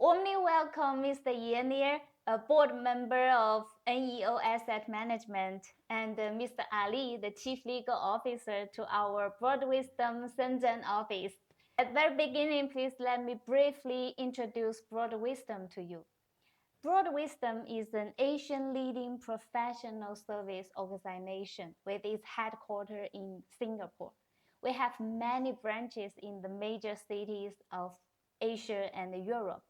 Warmly welcome Mr. Yenir, a board member of NEO Asset Management, and Mr. Ali, the Chief Legal Officer to our Broad Wisdom Shenzhen office. At the very beginning, please let me briefly introduce Broad Wisdom to you. Broad Wisdom is an Asian leading professional service organization with its headquarters in Singapore. We have many branches in the major cities of Asia and Europe.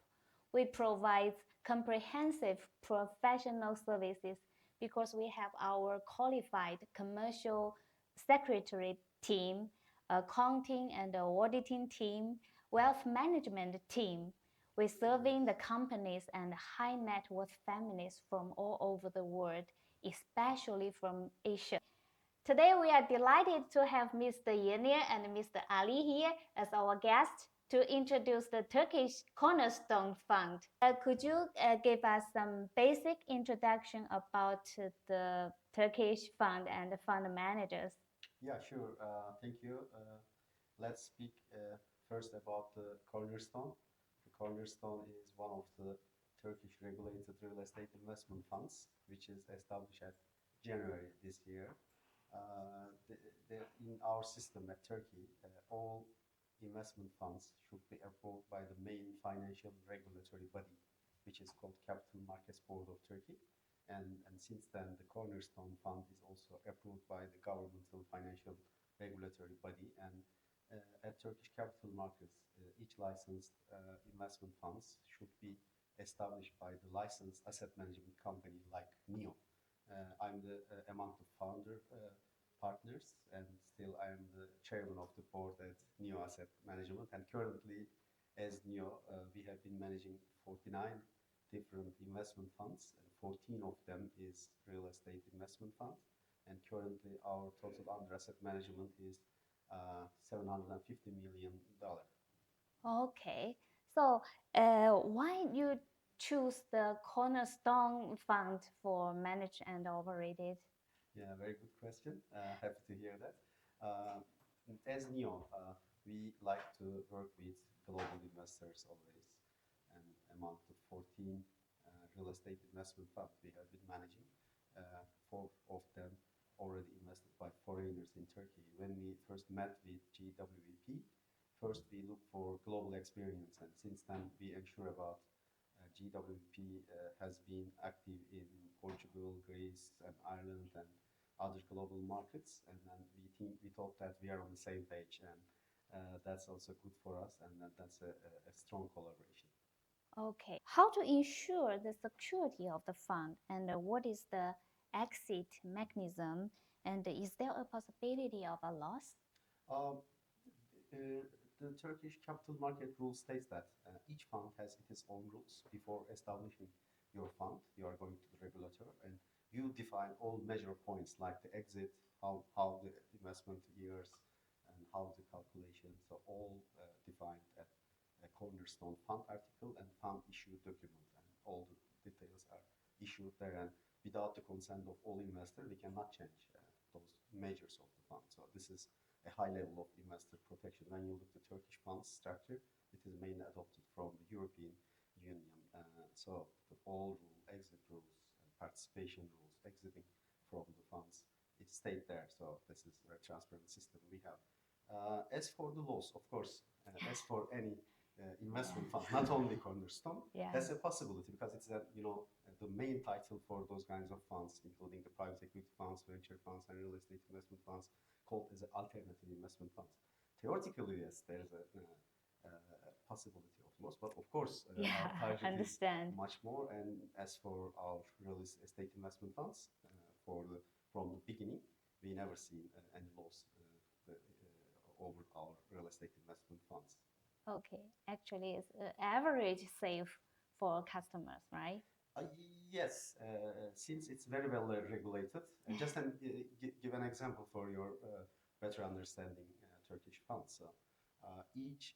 We provide comprehensive professional services because we have our qualified commercial secretary team, accounting and auditing team, wealth management team. We're serving the companies and high net worth families from all over the world, especially from Asia. Today, we are delighted to have Mr. Yenir and Mr. Ali here as our guests to introduce the Turkish Cornerstone Fund. Could you give us some basic introduction about the Turkish fund and the fund managers? Yeah, sure. Thank you. Let's speak first about the Cornerstone. The Cornerstone is one of the Turkish regulated real estate investment funds, which is established at January this year. In our system at Turkey, all investment funds should be approved by the main financial regulatory body, which is called Capital Markets Board of Turkey. And since then, the Cornerstone Fund is also approved by the governmental financial regulatory body. And at Turkish capital markets, each licensed investment funds should be established by the licensed asset management company like NEO. I'm among the founder partners, and still I am the chairman of the board at NEO Asset Management. And currently, as NEO, we have been managing 49 different investment funds, and 14 of them is real estate investment funds. And currently, our total under asset management is $750 million. Okay, so why you choose the Cornerstone Fund for managed and operated? Yeah, very good question. Happy to hear that. As NEO, we like to work with global investors always. And among the 14 real estate investment funds we have been managing, four of them already invested by foreigners in Turkey. When we first met with GWP, first we look for global experience, and since then we ensure about GWP has been active in Portugal, Greece, and Ireland, and other global markets. And then we thought that we are on the same page, and that's also good for us, and that's a strong collaboration. Okay, how to ensure the security of the fund, and what is the exit mechanism, and is there a possibility of a loss? Um, the Turkish capital market rule states that each fund has its own rules. Before establishing your fund, you are going to the regulator, and you define all measure points like the exit, how the investment years, and how the calculation. So all defined at a Cornerstone fund article and fund issue document, and all the details are issued there. And without the consent of all investors, we cannot change those measures of the fund. So this is a high level of investor protection. When you look at the Turkish fund structure, it is mainly adopted from the European Union. So all exit rules, participation rules, exiting from the funds, it stayed there. So this is a transparent system we have. As for the loss, of course, as for any investment fund, not only Cornerstone, that's a possibility because it's the main title for those kinds of funds, including the private equity funds, venture funds, and real estate investment funds, called as alternative investment funds. Theoretically, yes, there's a possibility of loss, but of course, our target is much more. And as for our real estate investment funds, from the beginning, we never seen any loss over our real estate investment funds. Okay, actually, it's average safe for customers, right? Yes, since it's very well regulated. And just give an example for your better understanding Turkish funds. So, each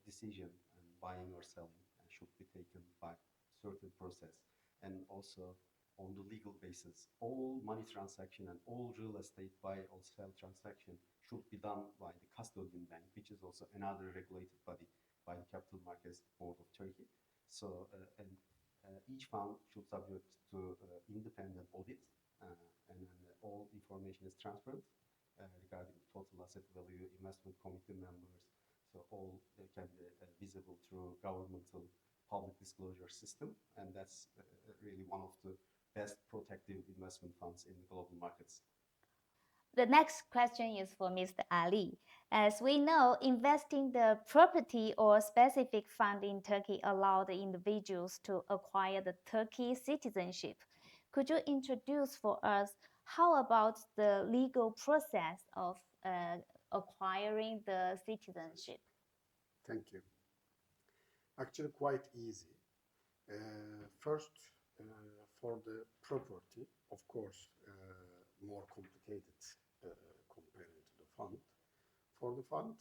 decision in buying or selling should be taken by certain process, and also on the legal basis. All money transaction and all real estate buy or sell transaction should be done by the custodian bank, which is also another regulated body by the Capital Markets Board of Turkey. And each fund should subject to independent audit, and all information is transparent regarding total asset value, investment committee members. So all can be visible through governmental public disclosure system, and that's really one of the best protective investment funds in global markets. The next question is for Mr. Ali. As we know, investing the property or specific fund in Turkey allow the individuals to acquire the Turkey citizenship. Could you introduce for us how about the legal process of acquiring the citizenship? Thank you. Actually, quite easy. First, for the property, of course, more complicated comparing to the fund. For the fund,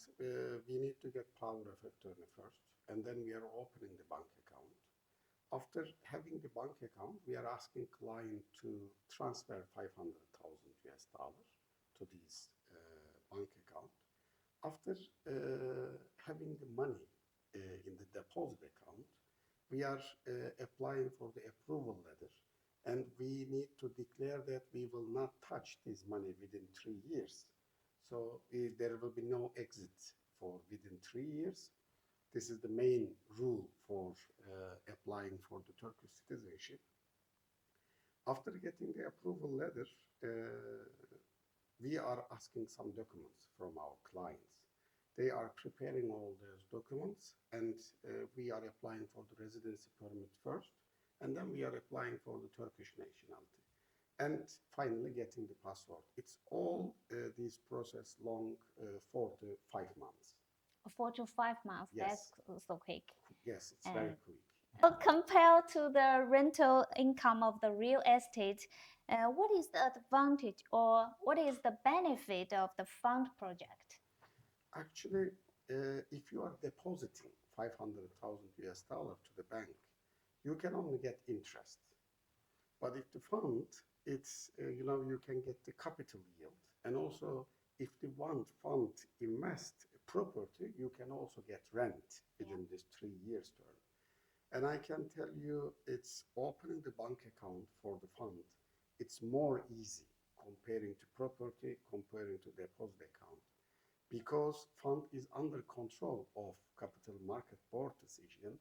we need to get power of attorney first, and then we are opening the bank account. After having the bank account, we are asking client to transfer 500,000 US dollars to this bank account. After having the money in the deposit account, we are applying for the approval letter, and we need to declare that we will not touch this money within 3 years. So there will be no exit for within 3 years. This is the main rule for applying for the Turkish citizenship. After getting the approval letter, we are asking some documents from our clients. They are preparing all those documents, and we are applying for the residency permit first, and then we are applying for the Turkish nationality, and finally getting the passport. It's all this process long 4 to 5 months. 4 to 5 months, Yes. that's so quick. Yes, it's very quick. But compared to the rental income of the real estate, what is the advantage or what is the benefit of the fund project? Actually, if you are depositing 500,000 US dollars to the bank, you can only get interest. But if the fund, it's you can get the capital yield, and also if the one fund invest property, you can also get rent within this 3 years term. And I can tell you, it's opening the bank account for the fund. It's more easy comparing to property, comparing to deposit account, because fund is under control of capital market board decision.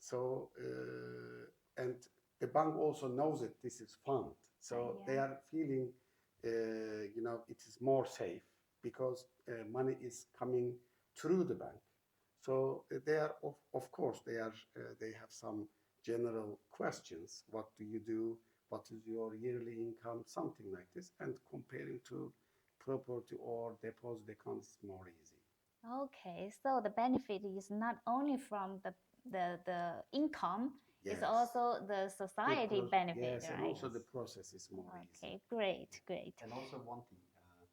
So and the bank also knows that this is fund, so they are feeling it is more safe because money is coming through the bank. So they are of course they have some general questions. What do you do? What is your yearly income? Something like this. And comparing to property or deposit accounts is more easy. Okay, so the benefit is not only from the income, it's Yes. also the society benefit, yes, right? and also the process is more easy. Okay, great, great. And also one thing,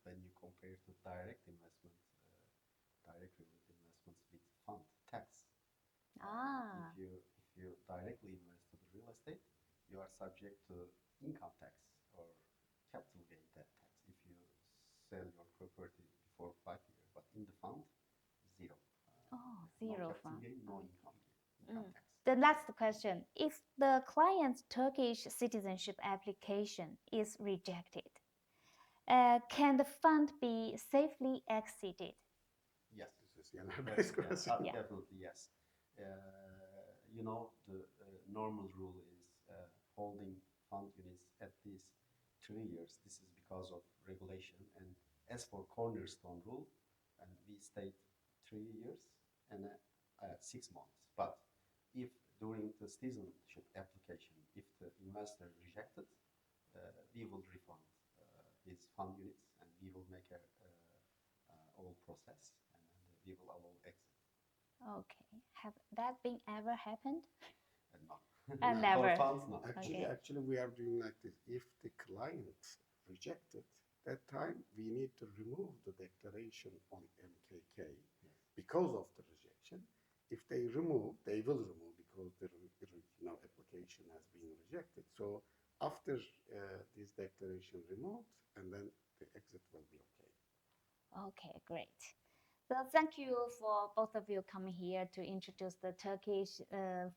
when you compare to direct investment, direct investments with fund tax. Ah, If you directly invest to the real estate, you are subject to income tax or capital gain tax if you sell your property before 5 years. But in the fund, zero. oh, No zero capital fund. gain, no income tax. The last question. If the client's Turkish citizenship application is rejected, can the fund be safely exited? Yes. This is another nice question. Yeah. Definitely yes. The normal rule is holding fund units at least 3 years. This is because of regulation. And as for cornerstone rule, and we state 3 years and 6 months. But if during the citizenship application, if the investor rejected, we will refund his fund units, and we will make a all process, and we will allow exit. Okay. Have that been ever happened? No. Never. For funds, no. Actually, we are doing like this. If the client rejected, that time we need to remove the declaration on MKK because of the rejection. If they remove, they will remove because the application has been rejected. So after this declaration removed, and then the exit will be okay. Okay, great. So thank you for both of you coming here to introduce the Turkish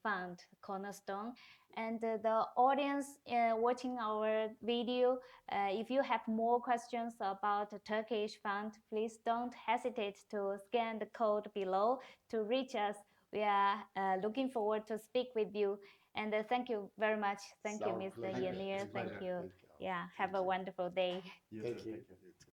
fund Cornerstone. And the audience watching our video, if you have more questions about the Turkish fund, please don't hesitate to scan the code below to reach us. We are looking forward to speak with you. And thank you very much. Thank you, Our Mr. pleasure. Yenir. It's a Thank pleasure. you. Thank you. Yeah, have Thank a you. wonderful day. You Thank too. you. Thank you. You too.